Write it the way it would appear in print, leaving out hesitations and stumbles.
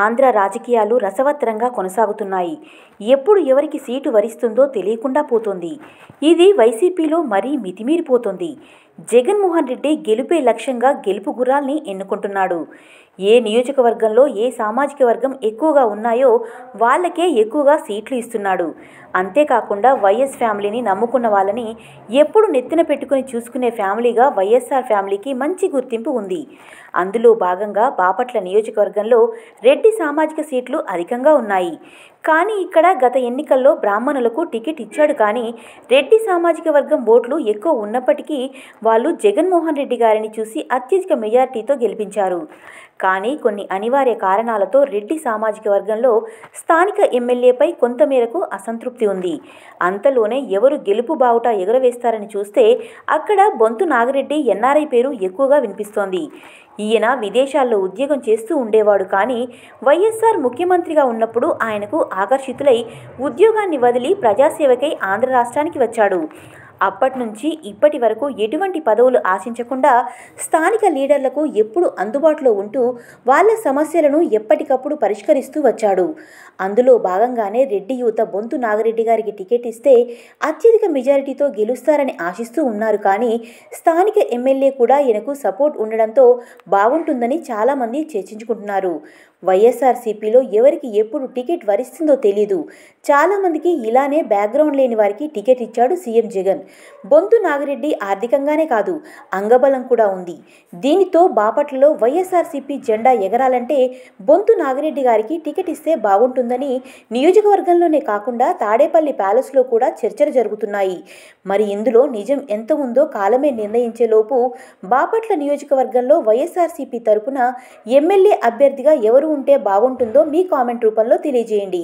ఆంధ్ర రాజకీయాలు రసవత్తరంగా కొనసాగుతున్నాయి. ఎప్పుడు ఎవరికి సీటు వరిస్తుందో తెలియకుండా పోతోంది. ఇది వైసీపీలో మరీ మితిమీరిపోతోంది. జగన్మోహన్ రెడ్డి గెలుపే లక్ష్యంగా గెలుపు గుర్రాల్ని ఎన్నుకుంటున్నాడు. ఏ నియోజకవర్గంలో ఏ సామాజిక వర్గం ఎక్కువగా ఉన్నాయో వాళ్ళకే ఎక్కువగా సీట్లు ఇస్తున్నాడు. అంతేకాకుండా వైఎస్ ఫ్యామిలీని నమ్ముకున్న వాళ్ళని ఎప్పుడు నెత్తిన పెట్టుకుని చూసుకునే ఫ్యామిలీగా వైఎస్ఆర్ ఫ్యామిలీకి మంచి గుర్తింపు ఉంది. అందులో భాగంగా బాపట్ల నియోజకవర్గంలో రెడ్డి సామాజిక సీట్లు అధికంగా ఉన్నాయి. కానీ ఇక్కడ గత ఎన్నికల్లో బ్రాహ్మణులకు టికెట్ ఇచ్చాడు. కానీ రెడ్డి సామాజిక వర్గం ఓట్లు ఎక్కువ ఉన్నప్పటికీ వాళ్ళు జగన్మోహన్ రెడ్డి గారిని చూసి అత్యధిక మెజార్టీతో గెలిపించారు. కానీ కొన్ని అనివార్య కారణాలతో రెడ్డి సామాజిక వర్గంలో స్థానిక ఎమ్మెల్యేపై కొంతమేరకు అసంతృప్తి ఉంది. అంతలోనే ఎవరు గెలుపు బావుట ఎగురవేస్తారని చూస్తే అక్కడ బొంతు నాగిరెడ్డి ఎన్ఆర్ఐ పేరు ఎక్కువగా వినిపిస్తోంది. ఈయన విదేశాల్లో ఉద్యోగం చేస్తూ ఉండేవాడు. కానీ వైఎస్ఆర్ ముఖ్యమంత్రిగా ఉన్నప్పుడు ఆయనకు ఆకర్షితులై ఉద్యోగాన్ని వదిలి ప్రజాసేవకై ఆంధ్ర రాష్ట్రానికి వచ్చాడు. అప్పటి నుంచి ఇప్పటి వరకు ఎటువంటి పదవులు ఆశించకుండా స్థానిక లీడర్లకు ఎప్పుడు అందుబాటులో ఉంటూ వాళ్ళ సమస్యలను ఎప్పటికప్పుడు పరిష్కరిస్తూ వచ్చాడు. అందులో భాగంగానే రెడ్డి యువత బొంతు నాగిరెడ్డి గారికి టికెట్ ఇస్తే అత్యధిక మెజారిటీతో గెలుస్తారని ఆశిస్తూ ఉన్నారు. కానీ స్థానిక ఎమ్మెల్యే కూడా ఈయనకు సపోర్ట్ ఉండడంతో బాగుంటుందని చాలామంది చర్చించుకుంటున్నారు. వైఎస్ఆర్సీపీలో ఎవరికి ఎప్పుడు టికెట్ వరిస్తుందో తెలీదు. చాలామందికి ఇలానే బ్యాక్గ్రౌండ్ లేని వారికి టికెట్ ఇచ్చాడు సీఎం జగన్. బొంతు నాగిరెడ్డి ఆర్థికంగానే కాదు, అంగబలం కూడా ఉంది. దీనితో బాపట్లలో వైఎస్ఆర్సీపీ జెండా ఎగరాలంటే బొంతు నాగిరెడ్డి గారికి టికెట్ ఇస్తే బాగుంటుందని నియోజకవర్గంలోనే కాకుండా తాడేపల్లి ప్యాలెస్లో కూడా చర్చలు జరుగుతున్నాయి. మరి ఇందులో నిజం ఎంత ఉందో కాలమే నిర్ణయించేలోపు బాపట్ల నియోజకవర్గంలో వైఎస్ఆర్సీపీ తరపున ఎమ్మెల్యే అభ్యర్థిగా ఎవరు ఉంటే బాగుంటుందో మీ కామెంట్ రూపంలో తెలియజేయండి.